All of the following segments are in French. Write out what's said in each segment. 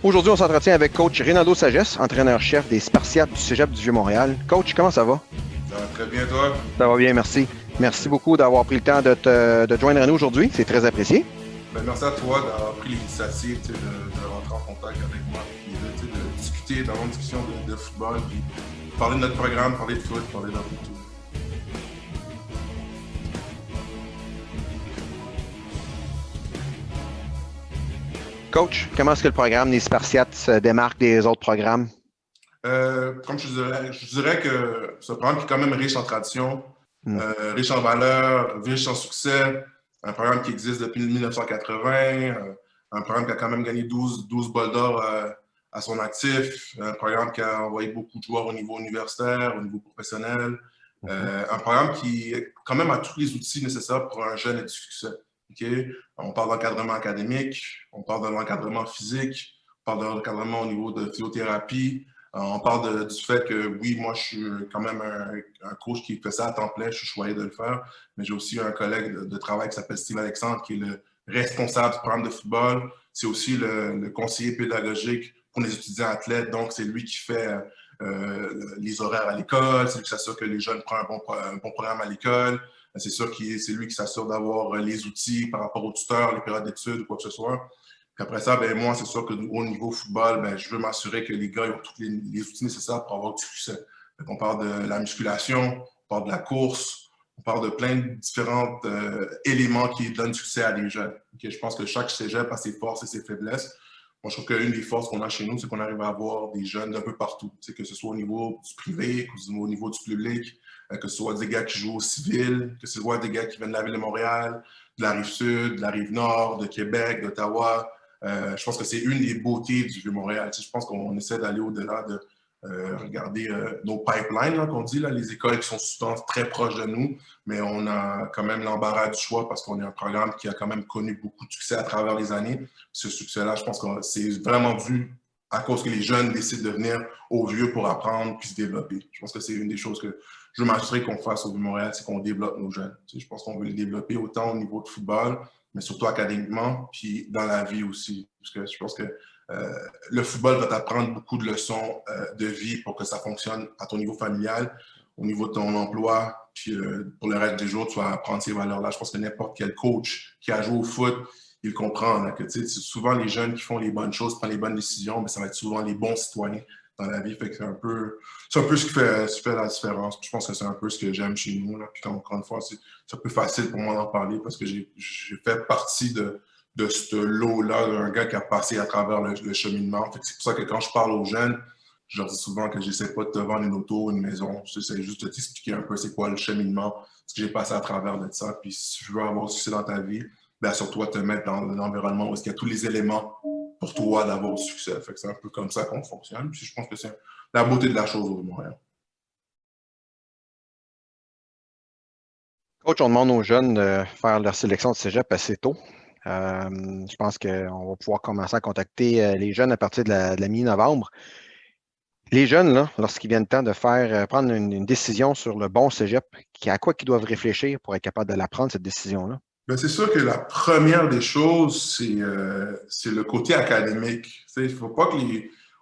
Aujourd'hui, on s'entretient avec coach Reynaldo Sagesse, entraîneur-chef des Spartiates du Cégep du Vieux-Montréal. Coach, comment ça va? Ça va très bien, toi? Ça va bien, merci. Merci beaucoup d'avoir pris le temps de te joindre à nous aujourd'hui. C'est très apprécié. Ben, merci à toi d'avoir pris l'initiative de rentrer en contact avec moi, puis de discuter, d'avoir une discussion de football, puis parler de notre programme, parler de foot, parler d'un peu de tout. Coach, comment est-ce que le programme des Spartiates se démarque des autres programmes? Comme je dirais que c'est un programme qui est quand même riche en tradition, Hmm. riche en valeurs, riche en succès. Un programme qui existe depuis 1980, un programme qui a quand même gagné 12 bols d'or à son actif, un programme qui a envoyé beaucoup de joueurs au niveau universitaire, au niveau professionnel, un programme qui quand même a tous les outils nécessaires pour un jeune et du succès. Okay? On parle d'encadrement académique, on parle de l'encadrement physique, on parle de l'encadrement au niveau de physiothérapie, on parle du fait que oui, moi, je suis quand même un coach qui fait ça à temps plein, je suis choyé de le faire, mais j'ai aussi un collègue de travail qui s'appelle Steve Alexandre, qui est le responsable du programme de football. C'est aussi le conseiller pédagogique pour les étudiants athlètes, donc c'est lui qui fait les horaires à l'école, c'est lui qui s'assure que les jeunes prennent un bon programme à l'école. C'est sûr que c'est lui qui s'assure d'avoir les outils par rapport aux tuteurs, les périodes d'études ou quoi que ce soit. Puis après ça, ben, moi, c'est sûr qu'au niveau football, ben, je veux m'assurer que les gars ont tous les outils nécessaires pour avoir du succès. Donc, on parle de la musculation, on parle de la course, on parle de plein de différents éléments qui donnent du succès à des jeunes. Okay? Je pense que chaque cégep a ses forces et ses faiblesses. Moi, je trouve qu'une des forces qu'on a chez nous, c'est qu'on arrive à avoir des jeunes d'un peu partout. Que ce soit au niveau du privé, que ce soit au niveau du public, que ce soit des gars qui jouent au civil, que ce soit des gars qui viennent de la ville de Montréal, de la Rive-Sud, de la Rive-Nord, de Québec, d'Ottawa. Je pense que c'est une des beautés du Vieux-Montréal. Je pense qu'on essaie d'aller au-delà de regarder nos pipelines, là, qu'on dit, là, les écoles qui sont souvent très proches de nous, mais on a quand même l'embarras du choix parce qu'on est un programme qui a quand même connu beaucoup de succès à travers les années. Ce succès-là, je pense que c'est vraiment dû à cause que les jeunes décident de venir au Vieux pour apprendre puis se développer. Je pense que c'est une des choses que je veux m'assurer qu'on fasse au Vieux-Montréal, c'est qu'on développe nos jeunes. Je pense qu'on veut les développer autant au niveau de football, mais surtout académiquement, puis dans la vie aussi. Parce que je pense que le football va t'apprendre beaucoup de leçons de vie pour que ça fonctionne à ton niveau familial, au niveau de ton emploi, puis pour le reste des jours, tu vas apprendre ces valeurs-là. Je pense que n'importe quel coach qui a joué au foot, il comprend là, que souvent les jeunes qui font les bonnes choses, prennent les bonnes décisions, mais ça va être souvent les bons citoyens dans la vie. Fait que c'est un peu ce qui fait la différence. Je pense que c'est un peu ce que j'aime chez nous. Là. Puis encore une fois, c'est un peu facile pour moi d'en parler parce que j'ai fait partie de ce lot-là d'un gars qui a passé à travers le cheminement. C'est pour ça que quand je parle aux jeunes, je leur dis souvent que j'essaie pas de te vendre une auto, une maison. J'essaie juste de t'expliquer un peu c'est quoi le cheminement, ce que j'ai passé à travers de ça. Puis si tu veux avoir du succès dans ta vie, ben surtout te mettre dans l'environnement où il y a tous les éléments pour toi d'avoir du succès. Fait que c'est un peu comme ça qu'on fonctionne. Puis je pense que c'est la beauté de la chose au Montréal. Coach, on demande aux jeunes de faire leur sélection de cégep assez tôt. Je pense qu'on va pouvoir commencer à contacter les jeunes à partir de la mi-novembre. Les jeunes, là, lorsqu'il vient le temps de prendre une décision sur le bon cégep, à quoi ils doivent réfléchir pour être capable de la prendre, cette décision-là? Ben, c'est sûr que la première des choses, c'est le côté académique. Il ne faut pas que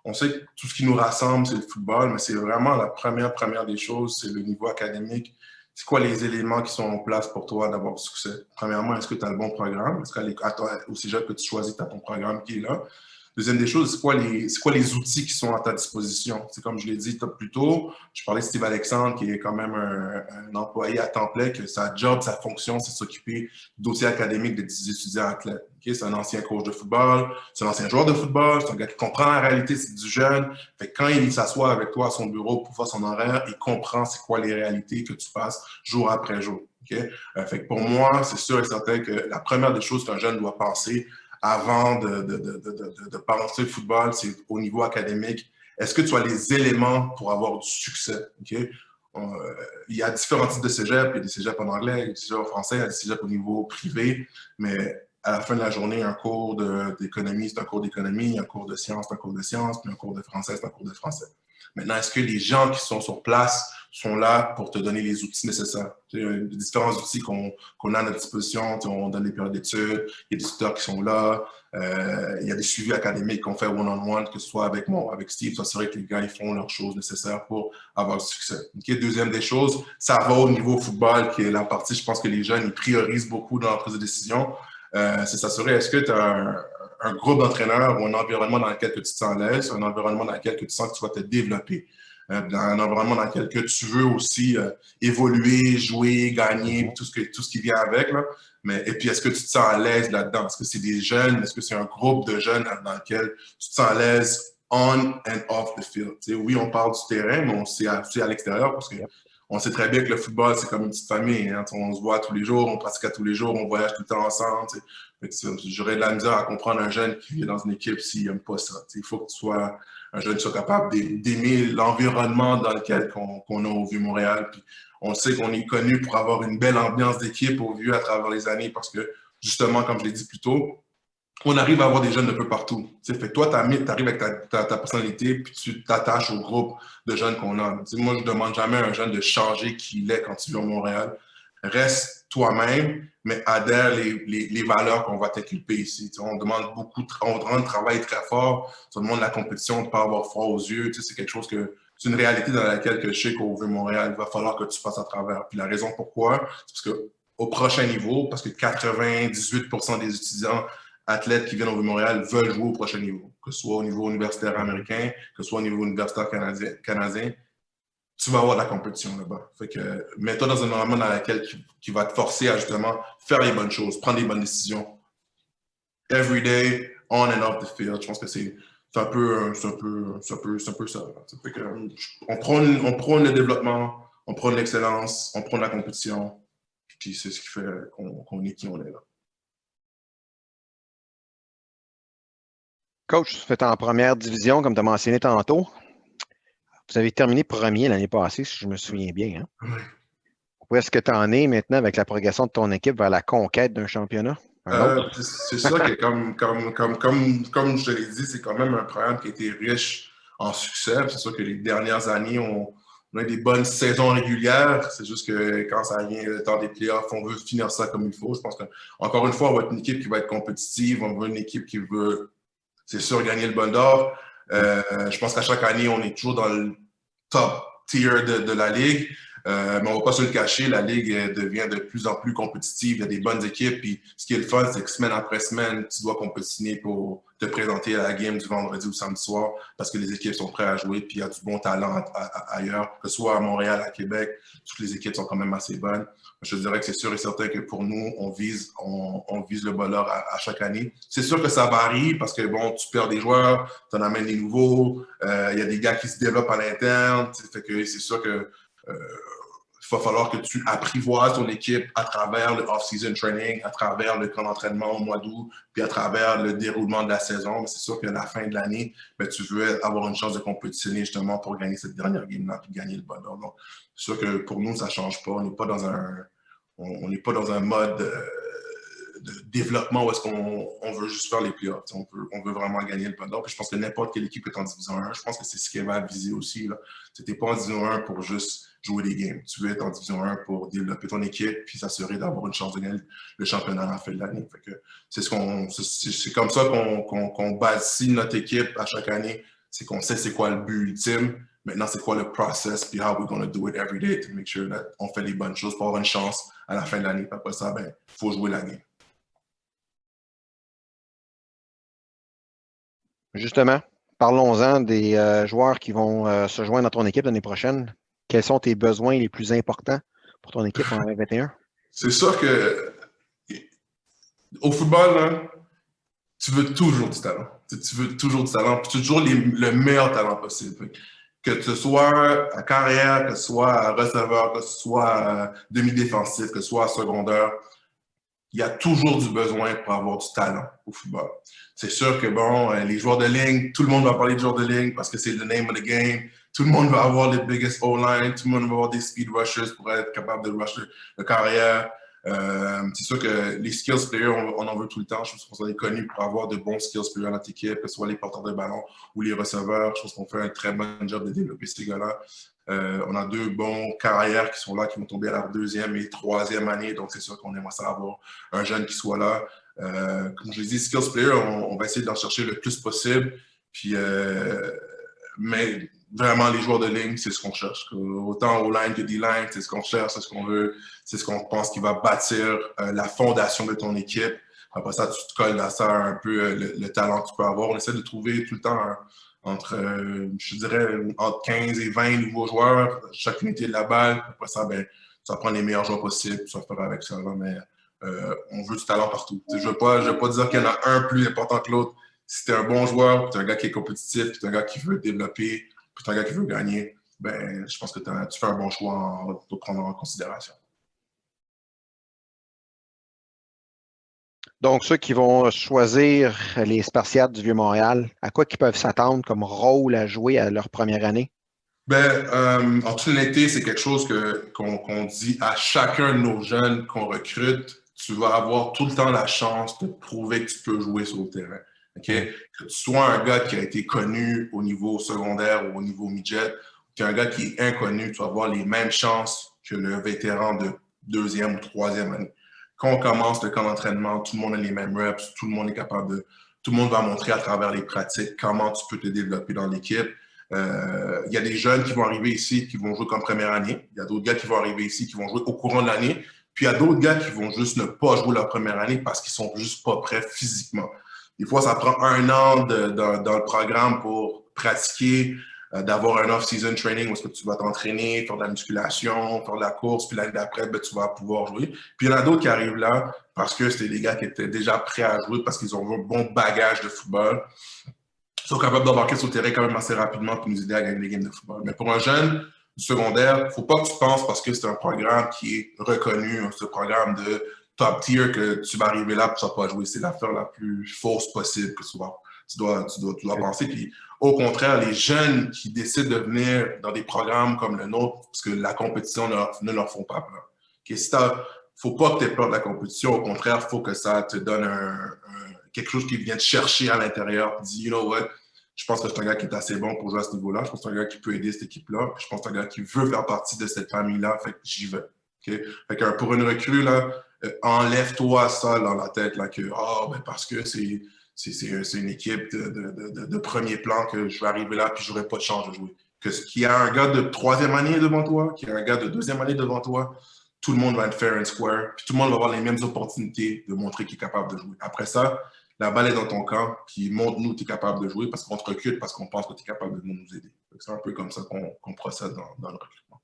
on sait que tout ce qui nous rassemble, c'est le football, mais c'est vraiment la première des choses, c'est le niveau académique. C'est quoi les éléments qui sont en place pour toi d'avoir du succès? Premièrement, est-ce que tu as le bon programme? Est-ce qu'au cégep que tu choisis, tu as ton programme qui est là? Deuxième des choses, c'est quoi les outils qui sont à ta disposition? C'est comme je l'ai dit plus tôt, je parlais de Steve Alexandre, qui est quand même un employé à temps plein, que sa job, sa fonction, c'est de s'occuper du dossier académique des étudiants athlètes. Okay? C'est un ancien coach de football, c'est un ancien joueur de football, c'est un gars qui comprend la réalité du jeune. Fait que quand il s'assoit avec toi à son bureau pour faire son horaire, il comprend c'est quoi les réalités que tu passes jour après jour. Okay? Fait que pour moi, c'est sûr et certain que la première des choses qu'un jeune doit penser, avant de penser le football, c'est au niveau académique. Est-ce que tu as les éléments pour avoir du succès? Okay? Il y a différents types de cégep. Il y a des cégeps en anglais, il y a des cégeps en français, il y a des cégeps au niveau privé. Mais à la fin de la journée, un cours d'économie, c'est un cours d'économie. Un cours de sciences, c'est un cours de sciences. Puis un cours de français, c'est un cours de français. Maintenant, est-ce que les gens qui sont sur place sont là pour te donner les outils nécessaires. Il y a différents outils qu'on a à notre disposition. On donne des périodes d'études, il y a des tuteurs qui sont là, il y a des suivis académiques qu'on fait one-on-one, que ce soit avec Steve, s'assurer que les gars ils font leurs choses nécessaires pour avoir du succès. Okay? Deuxième des choses, ça va au niveau football, qui est la partie, je pense que les jeunes ils priorisent beaucoup dans la prise de décision. C'est s'assurer, est-ce que tu as un groupe d'entraîneurs ou un environnement dans lequel tu te sens à l'aise, un environnement dans lequel tu sens que tu vas te développer, dans un environnement dans lequel tu veux aussi évoluer, jouer, gagner, tout ce qui vient avec. Là. Et puis, est-ce que tu te sens à l'aise là-dedans? Est-ce que c'est des jeunes? Est-ce que c'est un groupe de jeunes dans lequel tu te sens à l'aise on and off the field? T'sais, oui, on parle du terrain, mais on sait à l'extérieur parce que on sait très bien que le football, c'est comme une petite famille. Hein? On se voit tous les jours, on pratique à tous les jours, on voyage tout le temps ensemble. J'aurais de la misère à comprendre un jeune qui vit dans une équipe s'il n'aime pas ça. Il faut que tu sois un jeune qui soit capable d'aimer l'environnement dans lequel qu'on a au Vieux-Montréal. Puis on sait qu'on est connu pour avoir une belle ambiance d'équipe au Vieux à travers les années parce que, justement, comme je l'ai dit plus tôt, on arrive à avoir des jeunes de peu partout. Fait que toi, tu arrives avec ta personnalité puis tu t'attaches au groupe de jeunes qu'on a. Moi, je ne demande jamais à un jeune de changer qui il est quand tu vis à Montréal. Reste toi-même, mais adhère les valeurs qu'on va t'inculper ici. On demande beaucoup, on demande de travailler très fort, on demande la compétition, de ne pas avoir froid aux yeux. C'est quelque chose que c'est une réalité dans laquelle que je sais qu'au Vieux-Montréal, il va falloir que tu passes à travers. Puis la raison pourquoi, c'est parce qu'au prochain niveau, parce que 98% des étudiants athlètes qui viennent au Vieux-Montréal veulent jouer au prochain niveau, que ce soit au niveau universitaire américain, que ce soit au niveau universitaire canadien, tu vas avoir de la compétition là-bas. Fait que mets-toi dans un environnement dans lequel qui va te forcer à justement faire les bonnes choses, prendre les bonnes décisions. Every day, on and off the field. Je pense que c'est un peu ça. Fait que, on prône le développement, on prône l'excellence, on prône la compétition, puis c'est ce qui fait qu'on est qui on est là. Coach, vous faites en première division, comme tu as mentionné tantôt. Vous avez terminé premier l'année passée, si je me souviens bien. Hein? Oui. Où est-ce que tu en es maintenant avec la progression de ton équipe vers la conquête d'un championnat? C'est sûr que comme je te l'ai dit, c'est quand même un programme qui a été riche en succès. C'est sûr que les dernières années, on a des bonnes saisons régulières. C'est juste que quand ça vient le temps des playoffs, on veut finir ça comme il faut. Je pense qu'encore une fois, on va être une équipe qui va être compétitive. On veut une équipe qui veut, c'est sûr, gagner le Ballon d'Or. Je pense qu'à chaque année, on est toujours dans le top tier de la Ligue. Mais on ne va pas se le cacher, la Ligue devient de plus en plus compétitive. Il y a des bonnes équipes. Puis ce qui est le fun, c'est que semaine après semaine, tu dois compétitionner pour te présenter à la game du vendredi ou samedi soir parce que les équipes sont prêtes à jouer. Puis il y a du bon talent ailleurs, que ce soit à Montréal, à Québec. Toutes les équipes sont quand même assez bonnes. Je dirais que c'est sûr et certain que pour nous, on vise le Ballon d'Or à chaque année. C'est sûr que ça varie parce que, bon, tu perds des joueurs, tu en amènes des nouveaux. Il y a des gars qui se développent à l'interne. Fait que c'est sûr que il va falloir que tu apprivoises ton équipe à travers le off-season training, à travers le camp d'entraînement au mois d'août, puis à travers le déroulement de la saison. Mais c'est sûr qu'à la fin de l'année, tu veux avoir une chance de compétitionner justement pour gagner cette dernière game-là puis gagner le Ballon d'Or. Donc, c'est sûr que pour nous, ça ne change pas. On n'est pas dans un mode de développement où est-ce qu'on veut juste faire les playoffs. On veut vraiment gagner le Ballon d'Or. Puis je pense que n'importe quelle équipe est en Division 1. Je pense que c'est ce qu'elle va viser aussi. Tu n'es pas en Division 1 pour juste jouer des games. Tu veux être en Division 1 pour développer ton équipe puis s'assurer d'avoir une chance de gagner le championnat à la fin de l'année. C'est comme ça qu'on bâtit notre équipe à chaque année. C'est qu'on sait c'est quoi le but ultime. Maintenant, c'est quoi le process puis how we're going to do it every day to make sure qu'on fait les bonnes choses pour avoir une chance à la fin de l'année. Puis après ça, il faut jouer la game. Justement, parlons-en des joueurs qui vont se joindre à ton équipe l'année prochaine. Quels sont tes besoins les plus importants pour ton équipe en 2021? C'est sûr que au football, là, tu veux toujours du talent. Tu veux toujours du talent, puis tu veux toujours le meilleur talent possible. Que ce soit à carrière, que ce soit à receveur, que ce soit à demi-défensif, que ce soit à secondaire, il y a toujours du besoin pour avoir du talent au football. C'est sûr que, bon, les joueurs de ligne, tout le monde va parler de joueurs de ligne parce que c'est le name of the game. Tout le monde va avoir les biggest O-line. Tout le monde va avoir des speed rushers pour être capable de rush le carrière. C'est sûr que les skills players, on en veut tout le temps. Je pense qu'on est connu pour avoir de bons skills players dans notre équipe, que ce soit les porteurs de ballon ou les receveurs. Je pense qu'on fait un très bon job de développer ces gars-là. On a deux bons carrières qui sont là, qui vont tomber à leur deuxième et troisième année. Donc, c'est sûr qu'on aimerait ça avoir un jeune qui soit là. Comme je l'ai dit, skills player, on va essayer d'en chercher le plus possible. Puis, mais vraiment, les joueurs de ligne, c'est ce qu'on cherche. Autant O-line que D-line, c'est ce qu'on cherche, c'est ce qu'on veut, c'est ce qu'on pense qui va bâtir la fondation de ton équipe. Après ça, tu te colles à ça un peu le talent que tu peux avoir. On essaie de trouver tout le temps entre, je dirais, entre 15 et 20 nouveaux joueurs, chaque unité de la balle. Après ça, ben, tu vas prendre les meilleurs joueurs possibles, tu vas faire avec ça. Là, mais on veut du talent partout. Je ne veux pas dire qu'il y en a un plus important que l'autre. Si tu es un bon joueur, tu es un gars qui est compétitif, tu es un gars qui veut développer, puis tu es un gars qui veut gagner, ben, je pense que tu fais un bon choix de prendre en considération. Donc, ceux qui vont choisir les Spartiates du Vieux-Montréal, à quoi ils peuvent s'attendre comme rôle à jouer à leur première année? Ben, en toute honnêteté, c'est quelque chose qu'on dit à chacun de nos jeunes qu'on recrute. Tu vas avoir tout le temps la chance de prouver que tu peux jouer sur le terrain. Okay? Que tu sois un gars qui a été connu au niveau secondaire ou au niveau midget, ou qu'un gars qui est inconnu, tu vas avoir les mêmes chances que le vétéran de deuxième ou troisième année. Quand on commence le camp d'entraînement, tout le monde a les mêmes reps, tout le monde est capable de. Tout le monde va montrer à travers les pratiques comment tu peux te développer dans l'équipe. Il y a des jeunes qui vont arriver ici qui vont jouer comme première année. Il y a d'autres gars qui vont arriver ici qui vont jouer au courant de l'année. Puis il y a d'autres gars qui vont juste ne pas jouer leur première année parce qu'ils sont juste pas prêts physiquement. Des fois, ça prend un an dans le programme pour pratiquer, d'avoir un off-season training où est-ce que tu vas t'entraîner, faire de la musculation, faire de la course, puis l'année d'après, ben, tu vas pouvoir jouer. Puis il y en a d'autres qui arrivent là parce que c'était des gars qui étaient déjà prêts à jouer parce qu'ils ont un bon bagage de football. Ils sont capables d'embarquer sur le terrain quand même assez rapidement pour nous aider à gagner des games de football. Mais pour un jeune du secondaire, il ne faut pas que tu penses parce que c'est un programme qui est reconnu, ce programme de top tier, que tu vas arriver là et tu ne vas pas jouer. C'est l'affaire la plus fausse possible que tu dois penser. Puis, au contraire, les jeunes qui décident de venir dans des programmes comme le nôtre, parce que la compétition ne leur font pas peur. Okay? Il ne faut pas que tu aies peur de la compétition. Au contraire, il faut que ça te donne quelque chose qui vient te chercher à l'intérieur. Dis, you know what, je pense que c'est un gars qui est assez bon pour jouer à ce niveau-là. Je pense que c'est un gars qui peut aider cette équipe-là. Je pense que c'est un gars qui veut faire partie de cette famille-là. Fait que j'y vais. Okay? Fait que pour une recrue, là, enlève-toi ça dans la tête, là, que ben parce que c'est une équipe de premier plan que je vais arriver là puis je n'aurai pas de chance de jouer. Qu'il y a un gars de troisième année devant toi, qu'il y a un gars de deuxième année devant toi, tout le monde va être fair and square, puis tout le monde va avoir les mêmes opportunités de montrer qu'il est capable de jouer. Après ça, la balle est dans ton camp, puis montre-nous que tu es capable de jouer parce qu'on te recrute, parce qu'on pense que tu es capable de nous aider. C'est un peu comme ça qu'on procède dans le recrutement.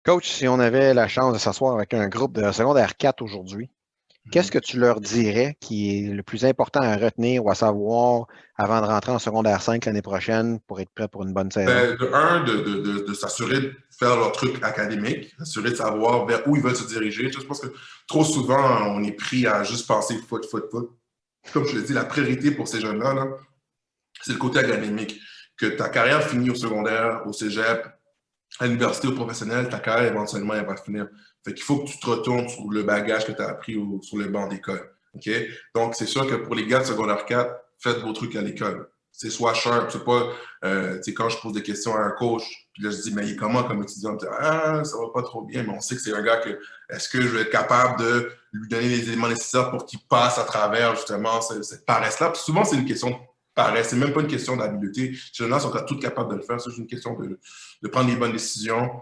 Coach, si on avait la chance de s'asseoir avec un groupe de secondaire 4 aujourd'hui, qu'est-ce que tu leur dirais qui est le plus important à retenir ou à savoir avant de rentrer en secondaire 5 l'année prochaine pour être prêt pour une bonne saison? De s'assurer de faire leur truc académique, s'assurer de savoir vers où ils veulent se diriger. Je pense que trop souvent, on est pris à juste penser foot. Comme je l'ai dit, la priorité pour ces jeunes-là, là, c'est le côté académique. Que ta carrière finit au secondaire, au cégep, à l'université, au professionnel, ta carrière, éventuellement, elle va finir. Fait qu'il faut que tu te retournes sur le bagage que tu as appris sur le banc d'école. Okay? Donc, c'est sûr que pour les gars de secondaire 4, faites vos trucs à l'école. C'est soit sharp, c'est pas, quand je pose des questions à un coach, puis là, je dis, mais il est comment comme étudiant? Me dit, ça va pas trop bien, mais on sait que c'est un gars que, est-ce que je vais être capable de lui donner les éléments nécessaires pour qu'il passe à travers, justement, cette paresse-là? Puis souvent, c'est une question de paresse, c'est même pas une question d'habileté. Ces gens-là sont tous capables de le faire, c'est juste une question de prendre les bonnes décisions.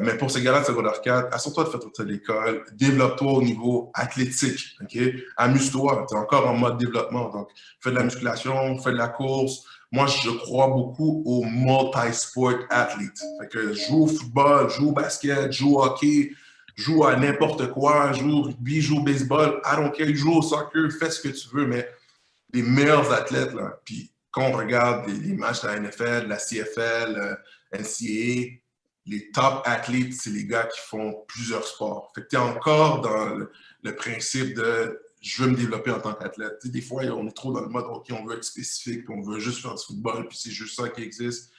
Mais pour ces gars-là de secondaire 4, assure-toi de faire toute l'école, développe-toi au niveau athlétique, okay? Amuse-toi, tu es encore en mode développement. Donc, fais de la musculation, fais de la course. Moi, je crois beaucoup aux multi-sport athletes. Fait que joue au football, joue au basket, joue au hockey, joue à n'importe quoi, joue au rugby, joue au baseball, I don't care, joue au soccer, fais ce que tu veux, mais les meilleurs athlètes, là, puis quand on regarde les matchs de la NFL, de la CFL, NCAA, les top athlètes, c'est les gars qui font plusieurs sports. Fait que tu es encore dans le principe de je veux me développer en tant qu'athlète. Des fois, on est trop dans le mode OK, on veut être spécifique, puis on veut juste faire du football, puis c'est juste ça qui existe.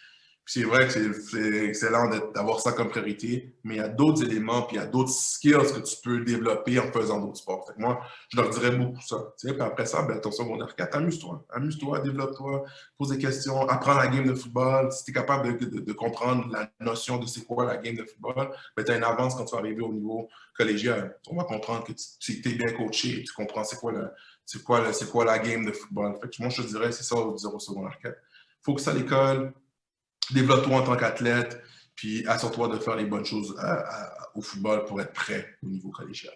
c'est vrai que c'est excellent d'avoir ça comme priorité, mais il y a d'autres éléments, puis il y a d'autres skills que tu peux développer en faisant d'autres sports. Fait que moi, je leur dirais beaucoup ça. Tu sais, puis après ça, ben, ton secondaire 4, amuse-toi. Amuse-toi, développe-toi, pose des questions, apprends la game de football. Si tu es capable de comprendre la notion de c'est quoi la game de football, ben, tu as une avance quand tu vas arriver au niveau collégial. On va comprendre que tu es bien coaché, tu comprends c'est quoi la game de football. Fait que moi, je te dirais, c'est ça au secondaire 4. Focus à l'école, développe-toi en tant qu'athlète, puis assure-toi de faire les bonnes choses au football pour être prêt au niveau collégial.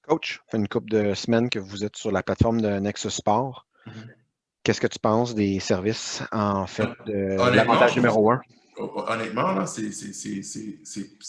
Coach, ça fait une couple de semaines que vous êtes sur la plateforme de Nexus Sport. Qu'est-ce que tu penses des services, en fait, de l'avantage numéro 1? Honnêtement, là, c'est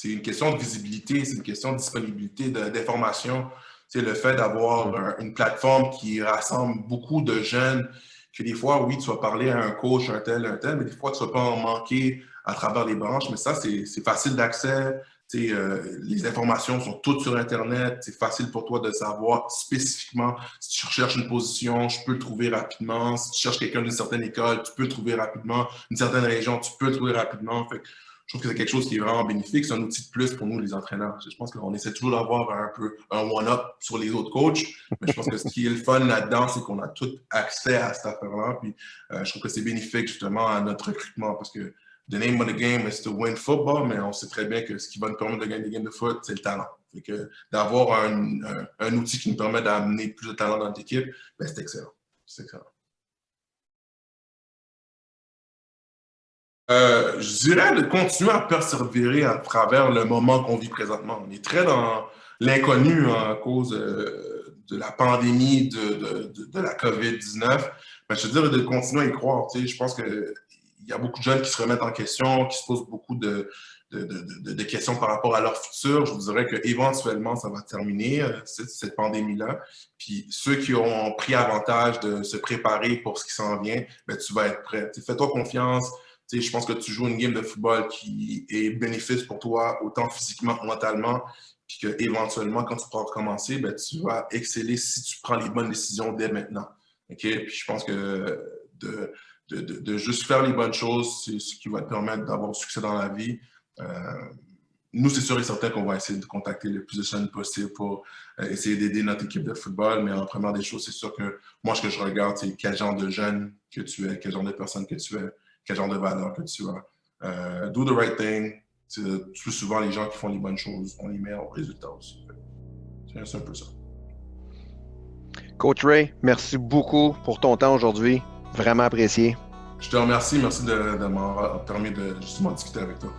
une question de visibilité, c'est une question de disponibilité d'information. C'est le fait d'avoir une plateforme qui rassemble beaucoup de jeunes, que des fois, oui, tu vas parler à un coach, un tel, mais des fois, tu ne vas pas en manquer à travers les branches. Mais ça, c'est facile d'accès. Les informations sont toutes sur Internet. C'est facile pour toi de savoir spécifiquement si tu recherches une position, je peux le trouver rapidement. Si tu cherches quelqu'un d'une certaine école, tu peux le trouver rapidement. Une certaine région, tu peux le trouver rapidement. Fait que je trouve que c'est quelque chose qui est vraiment bénéfique. C'est un outil de plus pour nous, les entraîneurs. Je pense qu'on essaie toujours d'avoir un peu un one-up sur les autres coachs. Mais je pense que ce qui est le fun là-dedans, c'est qu'on a tout accès à cette affaire-là. Puis je trouve que c'est bénéfique justement à notre recrutement parce que the name of the game is to win football, mais on sait très bien que ce qui va nous permettre de gagner des games de foot, c'est le talent. Fait que d'avoir un outil qui nous permet d'amener plus de talent dans notre équipe, ben c'est excellent. C'est excellent. Je dirais de continuer à persévérer à travers le moment qu'on vit présentement. On est très dans l'inconnu à cause de la pandémie de la COVID-19. Mais je te dirais de continuer à y croire. Tu sais, je pense qu'il y a beaucoup de jeunes qui se remettent en question, qui se posent beaucoup de questions par rapport à leur futur. Je vous dirais qu'éventuellement, ça va terminer, cette pandémie-là. Puis ceux qui ont pris avantage de se préparer pour ce qui s'en vient, ben, tu vas être prêt. Fais-toi confiance. Je pense que tu joues une game de football qui est bénéfique pour toi, autant physiquement que mentalement, puis qu'éventuellement, quand tu pourras recommencer, ben, tu vas exceller si tu prends les bonnes décisions dès maintenant. Okay? Puis je pense que de juste faire les bonnes choses, c'est ce qui va te permettre d'avoir du succès dans la vie. Nous, c'est sûr et certain qu'on va essayer de contacter le plus de jeunes possible pour essayer d'aider notre équipe de football. Mais en première des choses, c'est sûr que moi, ce que je regarde, c'est quel genre de jeune que tu es, quel genre de personne que tu es, quel genre de valeur que tu as. Do the right thing. Plus souvent, les gens qui font les bonnes choses ont les meilleurs résultats aussi. C'est un peu ça. Coach Ray, merci beaucoup pour ton temps aujourd'hui. Vraiment apprécié. Je te remercie. Merci de m'avoir permis de justement discuter avec toi.